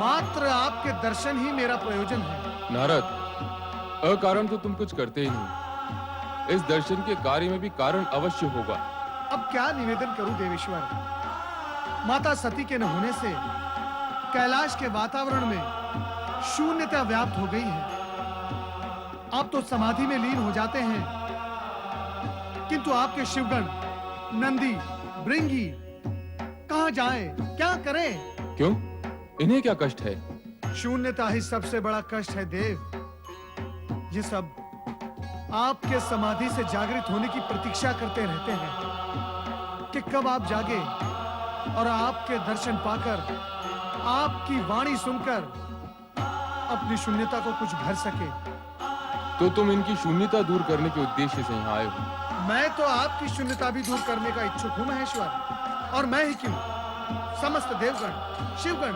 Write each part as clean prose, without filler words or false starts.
मात्र आपके दर्शन ही मेरा प्रयोजन है। नारद, अकारण तो तुम कुछ करते ही नहीं। इस दर्शन के कार्य में भी कारण अवश्य होगा। अब क्या निवेदन करूं देवेश्वर? माता सती के न होने से कैलाश के वातावरण में शून्यता व्याप्त हो गई है। आप तो समाधि में लीन हो जाते हैं, किंतु आपके शिवगण नंदी, भृंगी कहां जाएं, क्या करें? क्यों? इन्हें क्या कष्ट है? शून्यता ही सबसे बड़ा कष्ट है देव। ये सब आपके समाधि से जागृत होने की प्रतीक्षा करते रहते हैं कि कब आप जागे और आपके दर्शन पाकर, आपकी वाणी सुनकर अपनी शून्यता को कुछ भर सके। तो तुम इनकी शून्यता दूर करने के उद्देश्य से यहाँ आए हो? मैं तो आपकी शून्यता भी दूर करने का इच्छुक हूं महेश्वर। और मैं ही क्यों, समस्त देवगण, शिवगण,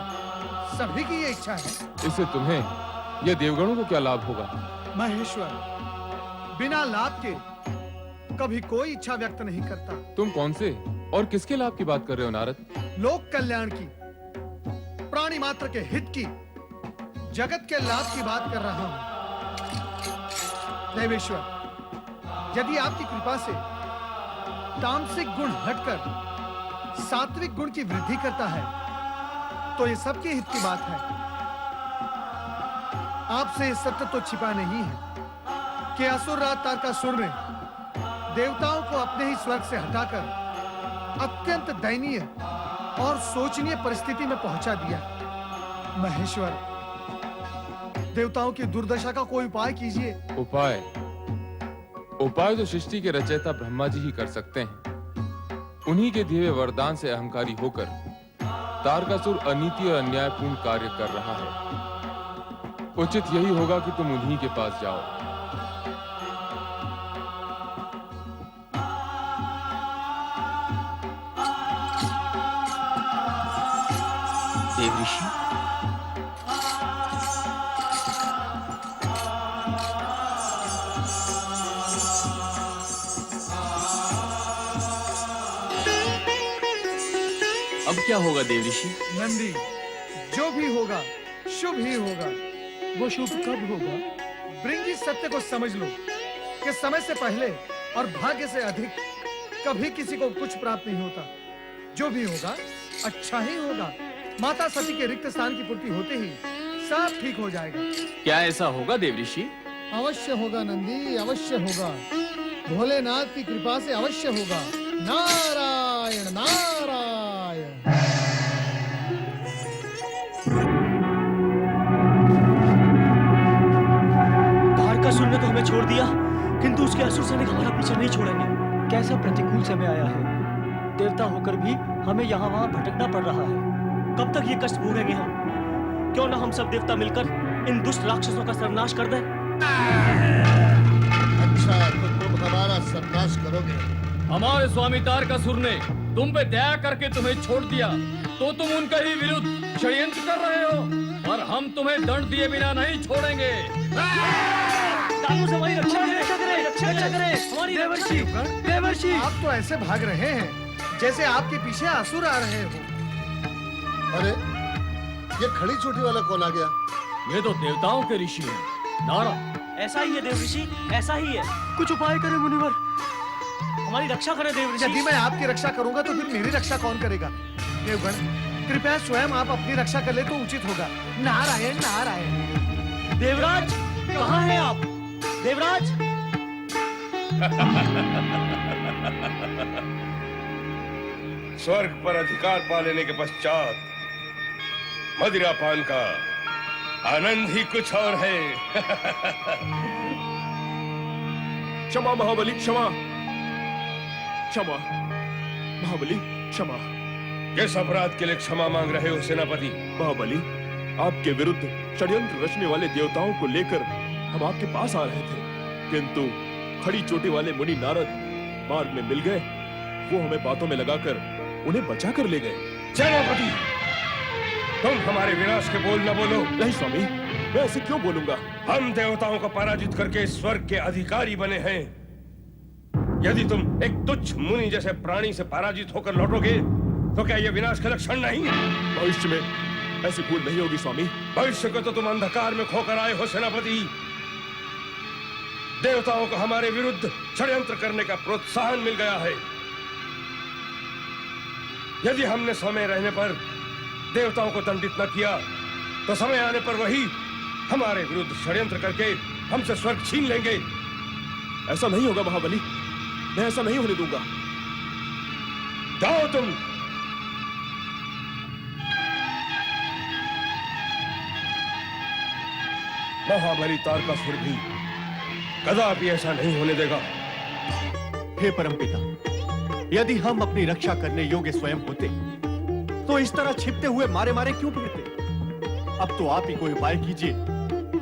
सभी की ये इच्छा है। इससे तुम्हें या देवगणों को क्या लाभ होगा? महेश्वर, बिना लाभ के कभी कोई इच्छा व्यक्त नहीं करता। तुम कौन से और किसके लाभ की बात कर रहे हो नारद? लोक कल्याण की, प्राणी मात्र के हित की, जगत के लाभ की बात कर रहा हूं। देवेश्वर, यदि आपकी कृपा से तामसिक गुण हटकर सात्विक गुण की वृद्धि करता है, तो ये सबके हित की बात है। आपसे सत्य तो छिपा नहीं है कि असुर राज तारकासुर ने देवताओं को अपने ही स्वर्ग से हटाकर अत्यंत दयनीय और शोचनीय परिस्थिति में पहुंचा दिया। महेश्वर, देवताओं की दुर्दशा का कोई उपाय कीजिए। उपाय? उपाय तो सृष्टि के रचयिता ब्रह्मा जी ही कर सकते हैं। उन्हीं के दिए वरदान से अहंकारी होकर तारकासुर अनीति और अन्यायपूर्ण कार्य कर रहा है। उचित यही होगा कि तुम उन्हीं के पास जाओ। देव ऋषि, अब क्या होगा देव ऋषि? नंदी, जो भी होगा शुभ ही होगा। वो शुभ कब होगा? भृंगी, सत्य को समझ लो कि समय से पहले और भाग्य से अधिक कभी किसी को कुछ प्राप्त नहीं होता। जो भी होगा अच्छा ही होगा। माता सती के रिक्त स्थान की पूर्ति होते ही सब ठीक हो जाएगा। क्या ऐसा होगा देव ऋषि? अवश्य होगा नंदी, अवश्य होगा। भोलेनाथ की कृपा से अवश्य होगा। नारायण नारायण। तारकासुर ने तो हमें छोड़ दिया, किंतु उसके असुर सैनिक हमारा पीछा नहीं छोड़ेंगे। कैसा प्रतिकूल समय आया है। देवता होकर भी हमें यहाँ वहाँ भटकना पड़ रहा है। कब तक ये कष्ट भोगेंगे हम? क्यों ना हम सब देवता मिलकर इन दुष्ट राक्षसों का सर्वनाश कर दें? अच्छा, तो तुम हमारा सर्वनाश करोगे? हमारे स्वामी तारकासुर ने तुम पे दया करके तुम्हें छोड़ दिया, तो तुम उनका ही विरुद्ध षड्यंत्र कर रहे हो, और हम तुम्हें दंड दिए बिना नहीं छोड़ेंगे। दानवों से हमारी रक्षा करें, रक्षा करें, हमारी देवर्षि, देवर्षि। आप तो ऐसे भाग रहे हैं जैसे आपके पीछे असुर आ रहे हो। अरे, ये खड़ी चोटी वाला कौन आ गया? ये तो देवताओं के ऋषि हैं। नारद, ऐसा ही है देवऋषि, ऐसा ही है। कुछ उपाय करें मुनिवर, हमारी रक्षा करें देवऋषि। यदि मैं आपकी रक्षा करूंगा तो फिर मेरी रक्षा कौन करेगा? देवगण, कृपया स्वयं आप अपनी रक्षा कर ले तो उचित होगा। नारायण नारायण। देवराज, कहाँ हैं आप? देवराज। स्वर्ग पर अधिकार पा लेने के पश्चात मदिरापान का आनंद ही कुछ और है। क्षमा महाबली, क्षमा क्षमा महाबली, क्षमा। किस अपराध के लिए क्षमा मांग रहे हो सेनापति? महाबली, आपके विरुद्ध षड्यंत्र रचने वाले देवताओं को लेकर हम आपके पास आ रहे थे, किंतु खड़ी चोटी वाले मुनि नारद मार्ग में मिल गए। वो हमें बातों में लगाकर उन्हें बचा कर ले गए। सेनापति, तुम हमारे विनाश के बोल न बोलो। नहीं स्वामी, मैं ऐसे क्यों बोलूंगा? हम देवताओं को पराजित करके स्वर्ग के अधिकारी बने हैं। यदि तुम एक तुच्छ मुनि जैसे प्राणी से पराजित होकर लौटोगे तो क्या यह विनाश का लक्षण नहीं? भविष्य में ऐसी भूल नहीं होगी स्वामी। भविष्य को तो तुम अंधकार में खोकर आए हो सेनापति। देवताओं को हमारे विरुद्ध षड्यंत्र करने का प्रोत्साहन मिल गया है। यदि हमने समय रहने पर देवताओं को दंडित न किया तो समय आने पर वही हमारे विरुद्ध षड्यंत्र करके हमसे स्वर्ग छीन लेंगे। ऐसा नहीं होगा महाबली, मैं ऐसा नहीं होने दूंगा। जाओ तुम। महाबली तारकासुर भी कदापि ऐसा नहीं होने देगा। हे परमपिता, यदि हम अपनी रक्षा करने योग्य स्वयं होते तो इस तरह छिपते हुए मारे मारे क्यों फिरते? अब तो आप ही कोई उपाय कीजिए,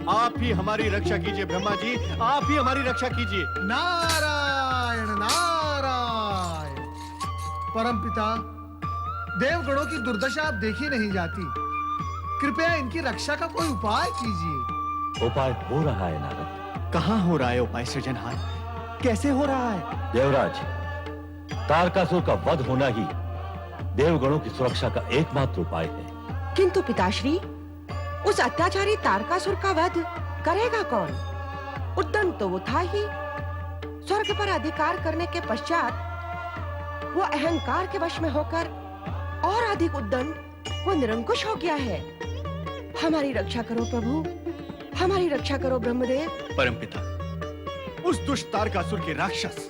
आप ही हमारी रक्षा कीजिए ब्रह्मा जी, आप ही हमारी रक्षा कीजिए। नारायण नारायण। परमपिता, देवगणों की दुर्दशा अब देखी नहीं जाती, कृपया इनकी रक्षा का कोई उपाय कीजिए। उपाय हो रहा है नारद। कहाँ हो रहा है उपाय सृजनहार? कैसे हो रहा है? देवराज, तारकासुर का वध होना ही देवगणों की सुरक्षा का एकमात्र उपाय है। किंतु पिताश्री, उस अत्याचारी तारकासुर का वध करेगा कौन? उद्दंड तो वो था ही। स्वर्ग पर अधिकार करने के पश्चात वो अहंकार के वश में होकर और अधिक उद्दंड, वो निरंकुश हो गया है। हमारी रक्षा करो प्रभु, हमारी रक्षा करो ब्रह्मदेव। परमपिता, उस दुष्ट तारकासुर के राक्षस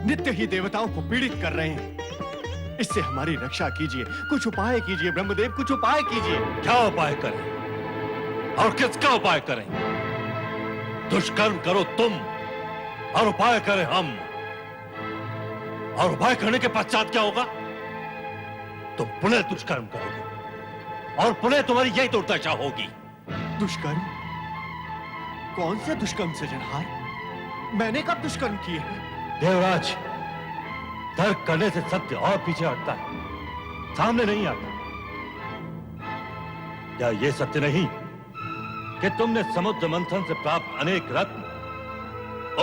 नित्य ही देवताओं को पीड़ित कर रहे हैं। इससे हमारी रक्षा कीजिए, कुछ उपाय कीजिए ब्रह्मदेव, कुछ उपाय कीजिए। क्या उपाय करें और किसका उपाय करें? दुष्कर्म करो तुम और उपाय करें हम। और उपाय करने के पश्चात क्या होगा? तुम पुनः दुष्कर्म करोगे और पुनः तुम्हारी यही दुर्दशा होगी। दुष्कर्म? कौन से दुष्कर्म सृजनहार? मैंने कब दुष्कर्म किए हैं? देवराज, तर्क करने से सत्य और पीछे हटता है, सामने नहीं आता। क्या यह सत्य नहीं कि तुमने समुद्र मंथन से प्राप्त अनेक रत्न,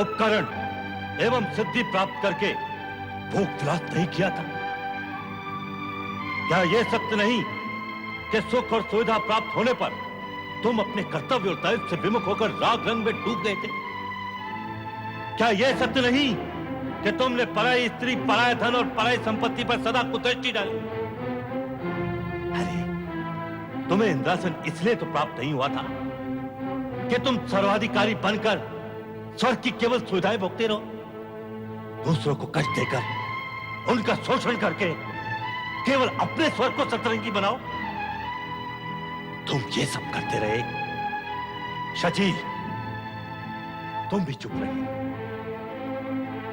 उपकरण एवं सिद्धि प्राप्त करके भूख त्रास नहीं किया था? क्या यह सत्य नहीं कि सुख और सुविधा प्राप्त होने पर तुम अपने कर्तव्य और दायित्व से विमुख होकर राग रंग में डूब गए थे? क्या यह सत्य नहीं कि तुमने पराई स्त्री, पराय धन और पराई संपत्ति पर सदा कुदृष्टि डाली? अरे, तुम्हें इंद्रासन इसलिए तो प्राप्त नहीं हुआ था कि तुम सर्वाधिकारी बनकर स्वर्ग की केवल सुविधाएं भोगते रहो, दूसरों को कष्ट देकर, उनका शोषण करके केवल अपने स्वर्ग को सतरंगी बनाओ। तुम ये सब करते रहे। शची, तुम भी चुप रहे।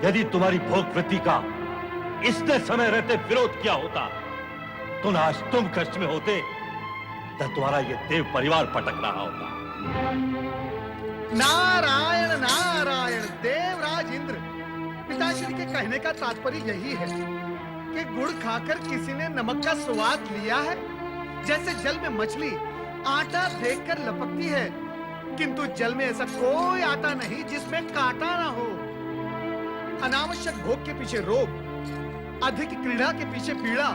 यदि तुम्हारी भोग वृत्ति का इसने समय रहते विरोध किया होता तो न आज तुम कष्ट में होते, तो तुम्हारा ये देव परिवार पटक रहा होता। नारायण नारायण। देवराज इंद्र, पिताश्री के कहने का तात्पर्य यही है कि गुड़ खाकर किसी ने नमक का स्वाद लिया है। जैसे जल में मछली आटा देखकर लपकती है, किंतु जल में ऐसा कोई आटा नहीं जिसमें कांटा ना हो। अनावश्यक भोग के पीछे रोग, अधिक क्रीड़ा के पीछे पीड़ा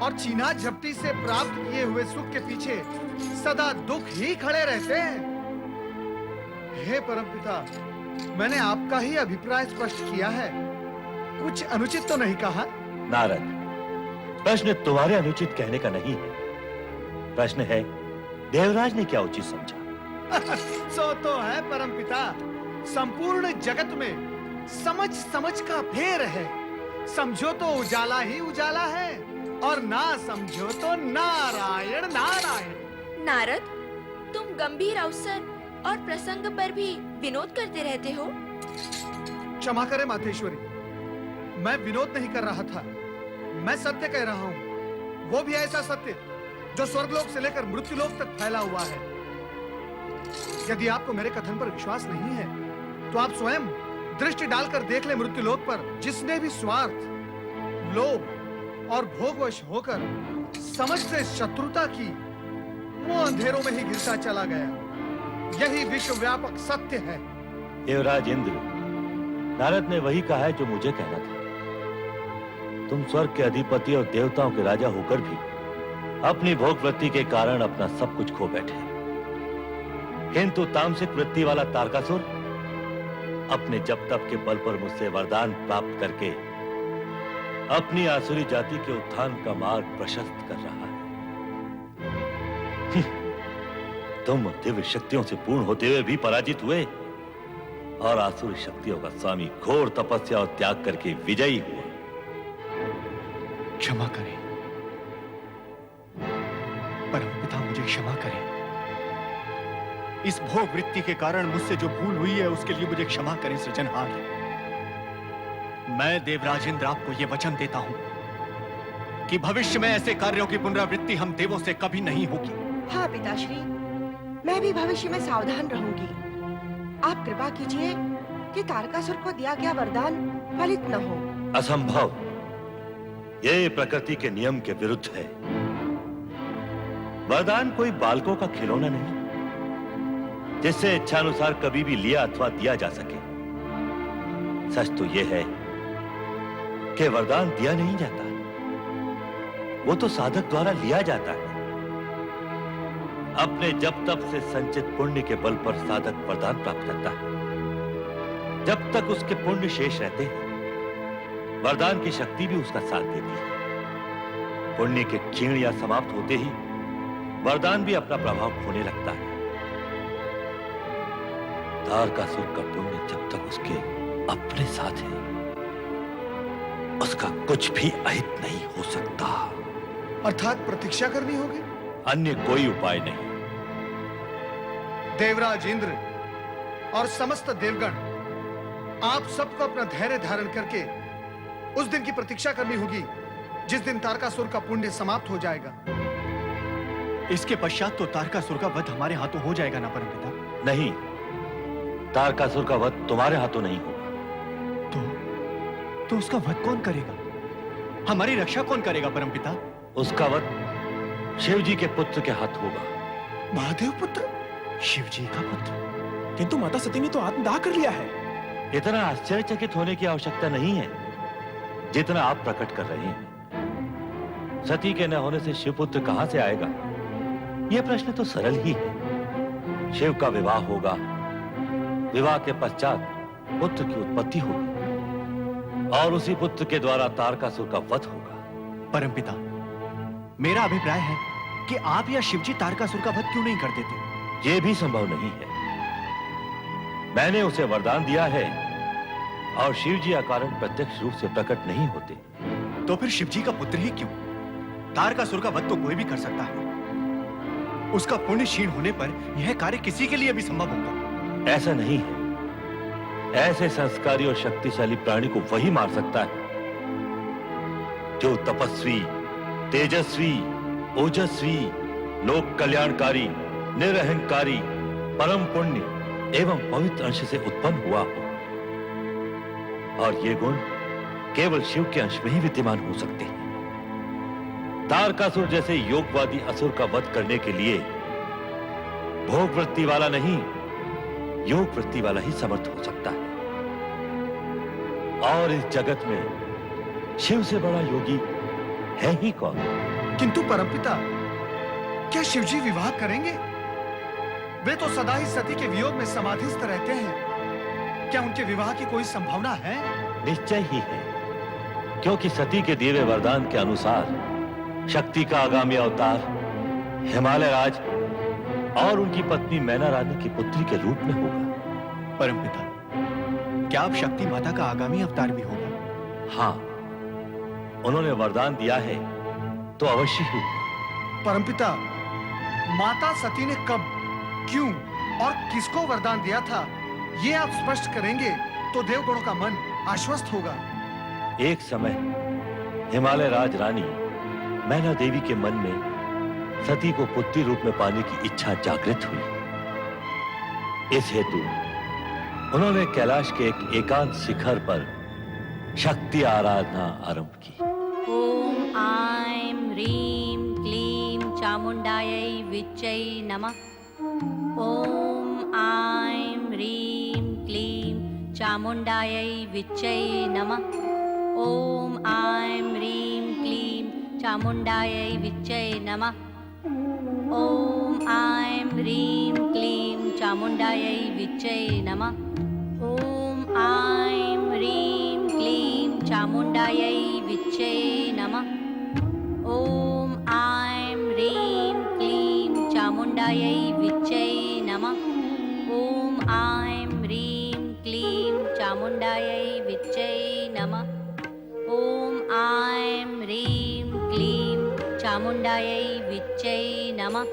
और छीना झपटी से प्राप्त किए हुए सुख के पीछे सदा दुख ही खड़े रहते हैं। हे परमपिता, मैंने आपका ही अभिप्राय स्पष्ट किया है, कुछ अनुचित तो नहीं कहा? नारद, प्रश्न तुम्हारे अनुचित कहने का नहीं है, प्रश्न है देवराज ने क्या उचित समझा। सो तो है परमपिता, संपूर्ण जगत में समझ समझ का फेर है। समझो तो उजाला ही उजाला है और ना समझो तो नारायण नारायण। नारद, तुम गंभीर अवसर और प्रसंग पर भी विनोद करते रहते हो। क्षमा करें मातेश्वरी, मैं विनोद नहीं कर रहा था, मैं सत्य कह रहा हूँ। वो भी ऐसा सत्य जो स्वर्गलोक से लेकर मृत्युलोक तक फैला हुआ है। यदि आपको मेरे कथन पर विश्वास नहीं है तो आप स्वयं दृष्टि डालकर देख ले मृत्युलोक पर। जिसने भी स्वार्थ, लोभ और भोगवश होकर समझ से शत्रुता की, वो अंधेरों में ही गिरता चला गया। यही विश्व व्यापक सत्य है। देवराज इंद्र, नारद ने वही कहा है जो मुझे कहना था। तुम स्वर्ग के अधिपति और देवताओं के राजा होकर भी अपनी भोग वृत्ति के कारण अपना सब कुछ खो बैठे, किंतु तामसिक वृत्ति वाला तारकासुर अपने जप तप के बल पर मुझसे वरदान प्राप्त करके अपनी आसुरी जाति के उत्थान का मार्ग प्रशस्त कर रहा है। तुम दिव्य शक्तियों से पूर्ण होते हुए भी पराजित हुए और आसुरी शक्तियों का स्वामी घोर तपस्या और त्याग करके विजयी हुआ। क्षमा करें परमपिता, मुझे क्षमा करें। इस भोग वृत्ति के कारण मुझसे जो भूल हुई है उसके लिए मुझे क्षमा करें सृजनहार। मैं देवराजेंद्र आपको यह वचन देता हूं कि भविष्य में ऐसे कार्यों की पुनरावृत्ति हम देवों से कभी नहीं होगी। हाँ पिताश्री, मैं भी भविष्य में सावधान रहूंगी। आप कृपा कीजिए कि तारकासुर को दिया गया वरदान फलित न हो। असंभव, ये प्रकृति के नियम के विरुद्ध है। वरदान कोई बालकों का खिलौना नहीं जिससे इच्छानुसार कभी भी लिया अथवा दिया जा सके। सच तो यह है कि वरदान दिया नहीं जाता, वो तो साधक द्वारा लिया जाता है। अपने जप तप से संचित पुण्य के बल पर साधक वरदान प्राप्त करता है। जब तक उसके पुण्य शेष रहते हैं, वरदान की शक्ति भी उसका साथ देती है। पुण्य के क्षीण या समाप्त होते ही वरदान भी अपना प्रभाव खोने लगता है। तारकासुर का पुण्य जब तक उसके अपने साथ है, उसका कुछ भी अहित नहीं हो सकता। अर्थात प्रतीक्षा करनी होगी। अन्य कोई उपाय नहीं। देवराज इंद्र और समस्त देवगण, आप सबको अपना धैर्य धारण करके उस दिन की प्रतीक्षा करनी होगी जिस दिन तारकासुर का पुण्य समाप्त हो जाएगा। इसके पश्चात तो तारकासुर का वध हमारे हाथों हो जाएगा ना परमपिता? नहीं, तारकासुर का वध तुम्हारे हाथों नहीं होगा। तो उसका वध कौन करेगा? हमारी रक्षा कौन करेगा परमपिता? उसका वध शिव जी के पुत्र के हाथ होगा। महादेव पुत्र? शिव जी का पुत्र? किंतु माता सती ने तो आत्मदाह कर लिया है। इतना आश्चर्यचकित होने की आवश्यकता नहीं है जितना आप प्रकट कर रहे हैं। सती के न होने से शिवपुत्र कहां से आएगा? यह प्रश्न तो सरल ही है। शिव का विवाह होगा, विवाह के पश्चात पुत्र की उत्पत्ति होगी और उसी पुत्र के द्वारा तारकासुर का वध होगा। परमपिता, मेरा अभिप्राय है कि आप या शिवजी तारकासुर का वध क्यों नहीं कर देते? यह भी संभव नहीं है। मैंने उसे वरदान दिया है और शिवजी अकारण प्रत्यक्ष रूप से प्रकट नहीं होते। तो फिर शिवजी का पुत्र ही क्यों? तारकासुर का वध तो कोई भी कर सकता है। उसका पुण्य क्षीण होने पर यह कार्य किसी के लिए भी संभव होगा। ऐसा नहीं है। ऐसे संस्कारी और शक्तिशाली प्राणी को वही मार सकता है जो तपस्वी, तेजस्वी, ओजस्वी, लोक कल्याणकारी, निरहंकारी, परम पुण्य एवं पवित्र अंश से उत्पन्न हुआ हो। और ये गुण केवल शिव के अंश में ही विद्यमान हो सकते हैं। तारकासुर जैसे योगवादी असुर का वध करने के लिए भोग वृत्ति वाला नहीं, योग वृत्ति वाला ही समर्थ हो सकता है। और इस जगत में शिव से बड़ा योगी है ही कौन? किंतु परमपिता, क्या शिवजी विवाह करेंगे? वे तो सदा ही सती के वियोग में समाधिस्थ रहते हैं। क्या उनके विवाह की कोई संभावना है? निश्चय ही है, क्योंकि सती के दिव्य वरदान के अनुसार शक्ति का आगामी अवतार हिमालय राज और उनकी पत्नी मैना रानी की पुत्री के रूप में होगा। परमपिता, क्या आप शक्ति माता का आगामी अवतार भी होगा? हाँ, उन्होंने वरदान दिया है तो अवश्य ही। परमपिता, माता सती ने कब, क्यों और किसको वरदान दिया था, ये आप स्पष्ट करेंगे तो देवगणों का मन आश्वस्त होगा। एक समय हिमालय राज रानी मैना देवी के मन में सती को पुत्री रूप में पाने की इच्छा जागृत हुई। इस हेतु उन्होंने कैलाश के एक एकांत शिखर पर शक्ति आराधना आरंभ की। ओम आईं ह्रीं क्लीं चामुंडायै विच्चै नमः। ओम आईं ह्रीं क्लीं चामुंडायै विच्चै नमः। ओम आईं ह्रीं क्लीं चामुण्डायै विच्चै नमः। ॐ ऐं ह्रीं क्लीं चामुण्डायै विच्चै नमः। ॐ ऐं ह्रीं क्लीं चामुण्डायै विच्चै नमः। ॐ ऐं ह्रीं क्लीं चामुण्डायै विच्चै नमः। ॐ ऐं ह्रीं क्लीं चामुण्डायै विच्चै नमः। ॐ ऐं ह्रीं क्लीं चामुण्डायै विच्चै नमः।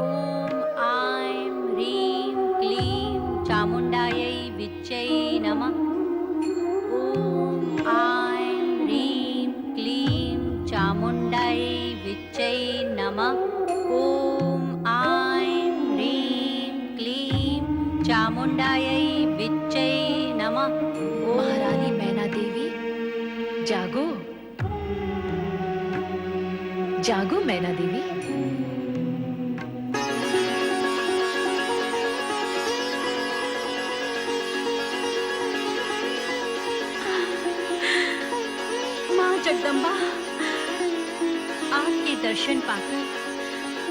ॐ ऐं ह्रीं क्लीं चामुण्डायै विच्चै नमः। ॐ ऐं ह्रीं क्लीं चामुण्डायै विच्चै नमः। ॐ ऐं ह्रीं क्लीं चामुण्डायै विच्चै नमः। महारानी मैना देवी, जागो, जागो मैना देवी। माँ जगदम्बा, आपके दर्शन पाकर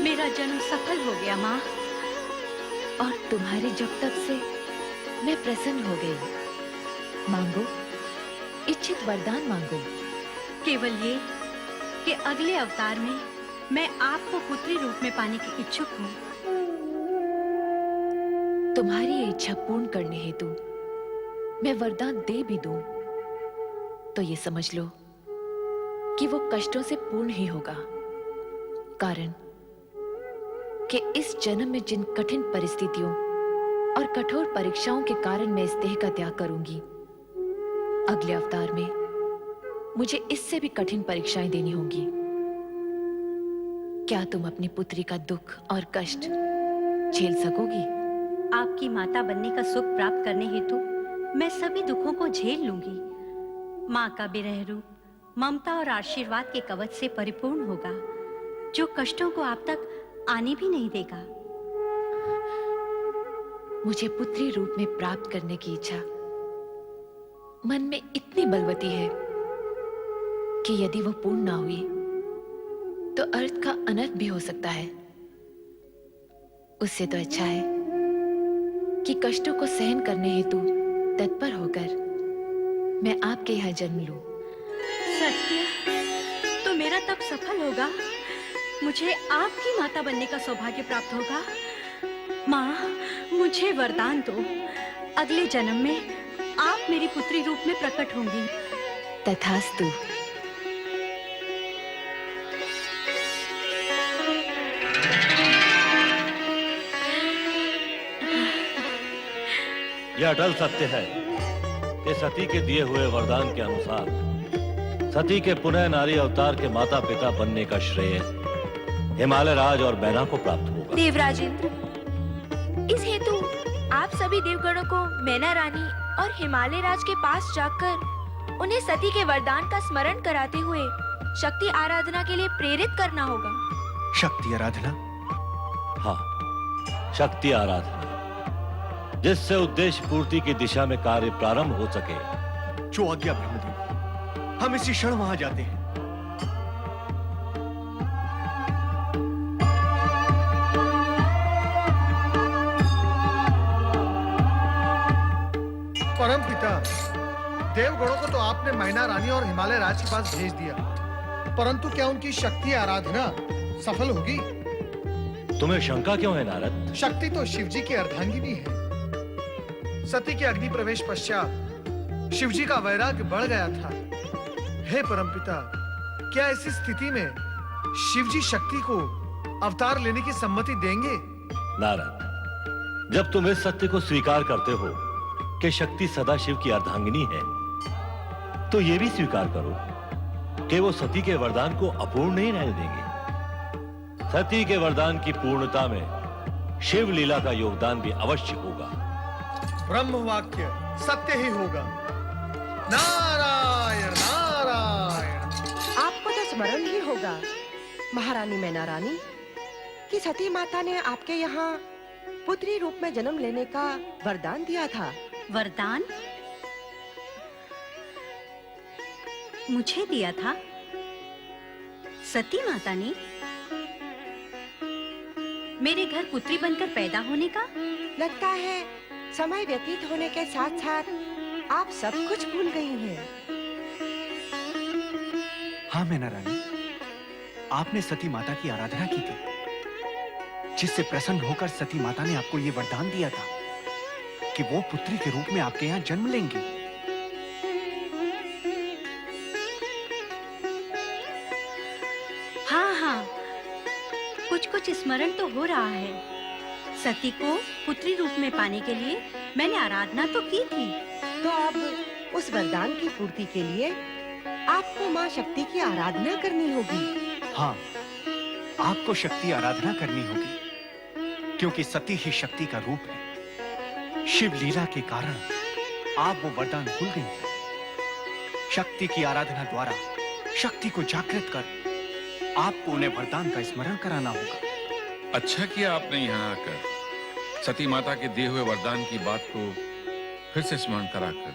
मेरा जन्म सफल हो गया माँ। और तुम्हारे जब तक से मैं प्रसन्न हो गई। मांगो, इच्छित वरदान मांगो। केवल ये कि अगले अवतार में मैं आपको पुत्री रूप में पाने की इच्छुक हूँ। तुम्हारी ये इच्छा पूर्ण करने हेतु मैं वरदान दे भी दूं, तो ये समझ लो कि वो कष्टों से पूर्ण ही होगा। कारण कि इस जन्म में जिन कठिन परिस्थितियों और कठोर परीक्षाओं के कारण मैं इस देह का त्याग करूंगी, अगले अवतार में मुझे इससे भी कठिन परीक्षाएं देनी होंगी। क्या तुम अपनी पुत्री का दुख और कष्ट झेल सकोगी? आपकी माता बनने का सुख प्राप्त करने हेतु मैं सभी दुखों को झेल लूंगी। माँ का विरह रूप ममता और आशीर्वाद के कवच से परिपूर्ण होगा, जो कष्टों को आप तक आने भी नहीं देगा। मुझे पुत्री रूप में प्राप्त करने की इच्छा मन में इतनी बलवती है कि यदि वो पूर्ण ना हुई तो अर्थ का अनर्थ भी हो सकता है। उससे तो अच्छा है कि कष्टों को सहन करने हेतु तत्पर होकर मैं आपके यहाँ जन्म लूं। सत्य तो मेरा तप सफल होगा, मुझे आपकी माता बनने का सौभाग्य प्राप्त होगा। माँ, मुझे वरदान दो, अगले जन्म में आप मेरी पुत्री रूप में प्रकट होंगी। तथास्तु। यह अटल सत्य है कि सती के दिए हुए वरदान के अनुसार सती के पुनः नारी अवतार के माता पिता बनने का श्रेय हिमालय राज और मैना को प्राप्त होगा। देवराजेंद्र, इस हेतु आप सभी देवगणों को मैना रानी और हिमालय राज के पास जाकर उन्हें सती के वरदान का स्मरण कराते हुए शक्ति आराधना के लिए प्रेरित करना होगा। शक्ति आराधना? हाँ, शक्ति आराधना, जिससे उद्देश्य पूर्ति की दिशा में कार्य प्रारंभ हो सके। जो आज्ञा ब्रह्मदेव, हम इसी क्षण वहां जाते हैं। परम पिता, देवगणों को तो आपने मैना रानी और हिमालय राज के पास भेज दिया, परंतु क्या उनकी शक्ति आराधना सफल होगी? तुम्हें शंका क्यों है नारद? शक्ति तो शिवजी की अर्धांगिनी है। सती के अग्नि प्रवेश पश्चात शिवजी का वैराग्य बढ़ गया था। हे परमपिता, क्या ऐसी स्थिति में शिवजी शक्ति को अवतार लेने की सम्मति देंगे? नारद, जब तुम इस सत्य को स्वीकार करते हो कि शक्ति सदा शिव की अर्धांगिनी है, तो यह भी स्वीकार करो कि वो सती के वरदान को अपूर्ण नहीं रहने देंगे। सती के वरदान की पूर्णता में शिव लीला का योगदान भी अवश्य होगा। ब्रह्म वाक्य सत्य ही होगा। नारायण नारायण। आपको तो स्मरण ही होगा महारानी मैना रानी कि सती माता ने आपके यहाँ पुत्री रूप में जन्म लेने का वरदान दिया था। वरदान मुझे दिया था? सती माता ने मेरे घर पुत्री बनकर पैदा होने का? लगता है समय व्यतीत होने के साथ साथ आप सब कुछ भूल गई हैं। हाँ मैना रानी, आपने सती माता की आराधना की थी, जिससे प्रसन्न होकर सती माता ने आपको ये वरदान दिया था कि वो पुत्री के रूप में आपके यहाँ जन्म लेंगी। हाँ हाँ, कुछ कुछ स्मरण तो हो रहा है। सती को पुत्री रूप में पाने के लिए मैंने आराधना तो की थी। तो अब उस वरदान की पूर्ति के लिए आपको माँ शक्ति की आराधना करनी होगी। हाँ, आपको शक्ति आराधना करनी होगी, क्योंकि सती ही शक्ति का रूप है। शिव लीला के कारण आप वो वरदान भूल गई हैं। शक्ति की आराधना द्वारा शक्ति को जागृत कर आपको उन्हें वरदान का स्मरण कराना होगा। अच्छा किया आपने यहाँ आकर सती माता के दिए हुए वरदान की बात को फिर से स्मरण कराकर।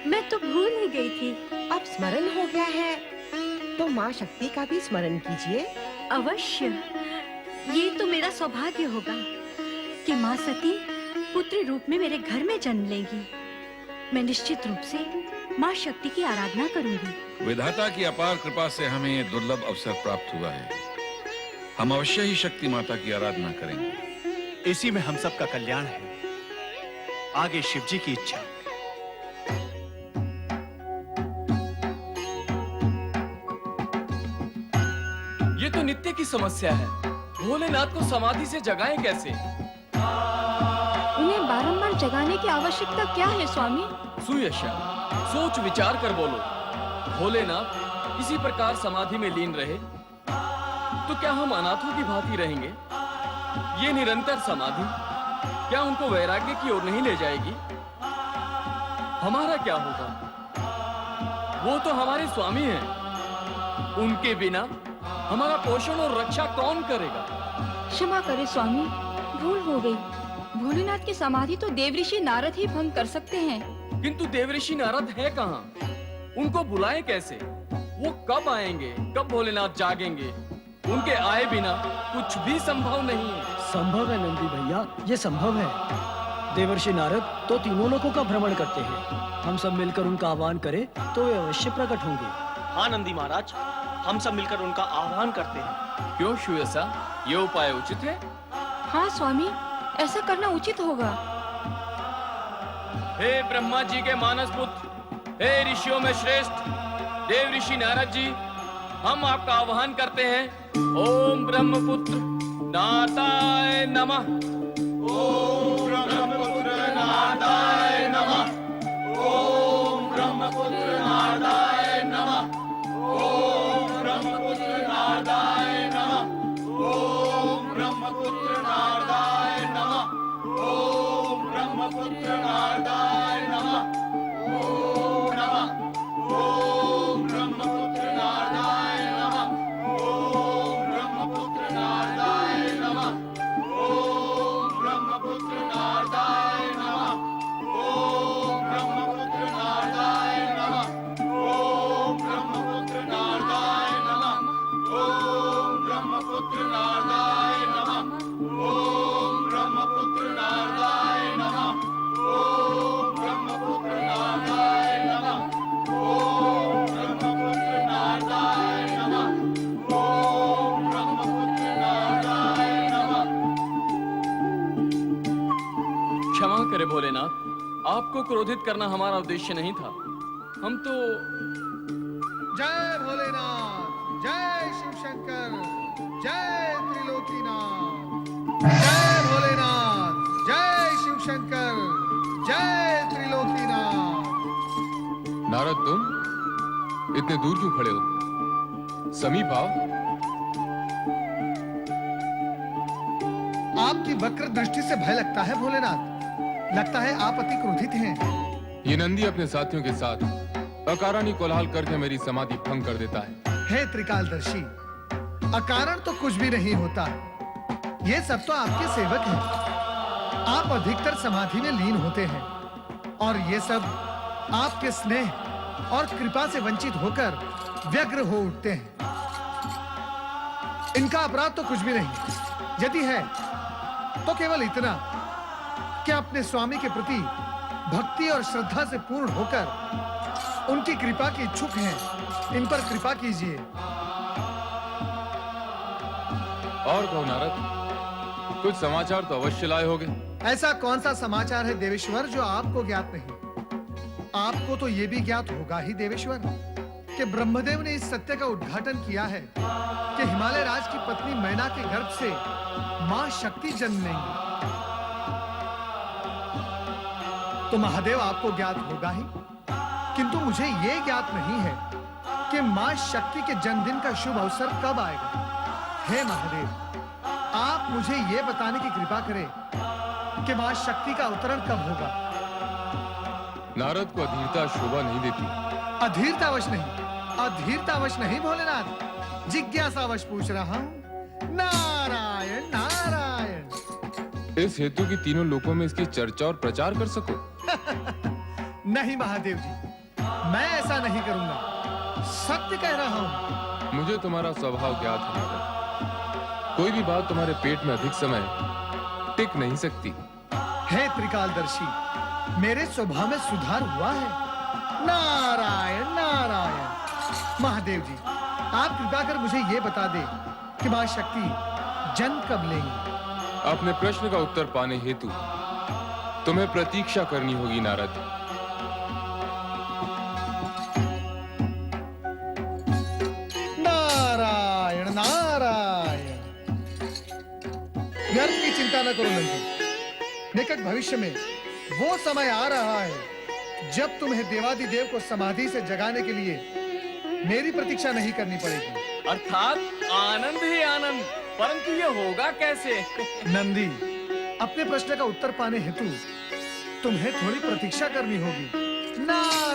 मैं तो भूल ही गई थी। अब स्मरण हो गया है तो माँ शक्ति का भी स्मरण कीजिए। अवश्य, ये तो मेरा सौभाग्य होगा कि माँ सती पुत्री रूप में मेरे घर में जन्म लेगी। मैं निश्चित रूप से माँ शक्ति की आराधना करूंगी। विधाता की अपार कृपा से हमें ये दुर्लभ अवसर प्राप्त हुआ है। हम अवश्य ही शक्ति माता की आराधना करेंगे। इसी में हम सब का कल्याण है। आगे शिव जी की इच्छा। ये तो नित्य की समस्या है। भोलेनाथ को समाधि से जगाएं कैसे? उन्हें बारंबार जगाने की आवश्यकता क्या है स्वामी? सुयशा, सोच विचार कर बोलो। भोलेनाथ इसी प्रकार समाधि में लीन रहे तो क्या हम अनाथों की भांति रहेंगे? ये निरंतर समाधि क्या उनको वैराग्य की ओर नहीं ले जाएगी? हमारा क्या होगा? वो तो हमारे स्वामी हैं। उनके बिना हमारा पोषण और रक्षा कौन करेगा? क्षमा करे स्वामी, भूल हो गई। भोलेनाथ की समाधि तो देवऋषि नारद ही भंग कर सकते हैं। किंतु देवऋषि नारद है कहाँ? उनको बुलाएं कैसे? वो कब आएंगे? कब भोलेनाथ जागेंगे? उनके आए बिना कुछ भी संभव नहीं है। संभव है नंदी भैया, ये संभव है। देवर्षि नारद तो तीनों लोकों का भ्रमण करते हैं। हम सब मिलकर उनका आह्वान करें तो वे अवश्य प्रकट होंगे। हाँ नंदी महाराज, हम सब मिलकर उनका आह्वान करते हैं। क्यों सुयशा, ये उपाय उचित है? हाँ स्वामी, ऐसा करना उचित होगा। हे ब्रह्मा जी के मानस पुत्र, हे ऋषियों में श्रेष्ठ देव ऋषि नारद जी, हम आपका आह्वान करते हैं। ओम ब्रह्मपुत्र नाथाय नमः। ओम ब्रह्मपुत्र नाथाय नमः। ओम ब्रह्मपुत्र नाथाय नमः। ओम ब्रह्मपुत्र नाथाय नमः। ओम ब्रह्मपुत्र नाथाय नमः। ओम ब्रह्मपुत्र नाथाय नमः। ओम नमः। ओम ब्रह्मपुत्र नाथाय नमः। ओम ब्रह्मपुत्र नाथाय नमः। ओम ब्रह्मपुत्र नाथाय नमः। ओम ब्रह्मपुत्र नाथाय नमः। ओम ब्रह्मपुत्र नाथाय नमः। ओम ब्रह्मपुत्र नाथाय नमः। ओम ब्रह्मपुत्र नाथाय नमः। ओम ब्रह्मपुत्र नाथाय नमः। ओम ब्रह्मपुत्र नाथाय नमः। ओम ब्रह्मपुत्र नाथाय नमः। क्षमा करे भोलेनाथ, आपको क्रोधित करना हमारा उद्देश्य नहीं था। हम तो जय भोलेनाथ, जय शिव शंकर, जय त्रिलोकीनाथ। जय भोलेनाथ, जय शिव शंकर, जय त्रिलोकीनाथ। नारद, तुम इतने दूर क्यों खड़े हो? समीप आओ। आपकी वक्र दृष्टि से भय लगता है भोलेनाथ। लगता है आप अति क्रोधित हैं। ये नंदी अपने साथियों के साथ अकारण ही कोलाहल करके मेरी समाधि भंग कर देता है। हे त्रिकालदर्शी, अकारण तो कुछ भी नहीं होता। ये सब तो आपके सेवक हैं। आप अधिकतर समाधि में लीन होते हैं और ये सब आपके स्नेह और कृपा से वंचित होकर व्यग्र हो उठते हैं। इनका अपराध तो कुछ भी नहीं, यदि है तो केवल इतना कि अपने स्वामी के प्रति भक्ति और श्रद्धा से पूर्ण होकर उनकी कृपा के इच्छुक हैं। इन पर कृपा कीजिए। और कहो नारद, कुछ समाचार तो अवश्य लाए होगे। ऐसा कौन सा समाचार है देवेश्वर जो आपको ज्ञात नहीं? आपको तो यह भी ज्ञात होगा ही देवेश्वर कि ब्रह्मदेव ने इस सत्य का उद्घाटन किया है कि हिमालय राज की पत्नी मैना के गर्भ से मां शक्ति जन्म लेंगी। तो महादेव आपको ज्ञात होगा ही, किंतु मुझे यह ज्ञात नहीं है कि मां शक्ति के जन्मदिन का शुभ अवसर कब आएगा। हे महादेव, आप मुझे यह बताने की कृपा करें कि मां शक्ति का अवतरण कब होगा। नारद को अधीरता शोभा नहीं देती। अधीरतावश नहीं, अधीरतावश नहीं भोलेनाथ, जिज्ञासावश पूछ रहा हूं। नारायण नारायण। इस हेतु की तीनों लोकों में इसकी चर्चा और प्रचार कर सको। नहीं महादेव जी, मैं ऐसा नहीं करूंगा, सत्य कह रहा हूं। मुझे तुम्हारा स्वभाव ज्ञात है नारद। कोई भी बात तुम्हारे पेट में अधिक समय टिक नहीं सकती। हे त्रिकालदर्शी, मेरे स्वभाव में सुधार हुआ है। नारायण नारायण। महादेव जी, आप कृपा कर मुझे ये बता दे कि मां शक्ति जन्म कब लेंगी। अपने प्रश्न का उत्तर पाने हेतु तुम्हें प्रतीक्षा करनी होगी नारद। नारायण नारायण। व्यर्थ की चिंता न करो नंदी, निकट भविष्य में वो समय आ रहा है जब तुम्हें देवादिदेव को समाधि से जगाने के लिए मेरी प्रतीक्षा नहीं करनी पड़ेगी। अर्थात आनंद ही आनंद, परंतु ये होगा कैसे? नंदी, अपने प्रश्न का उत्तर पाने हेतु तुम्हें थोड़ी प्रतीक्षा करनी होगी। नारायण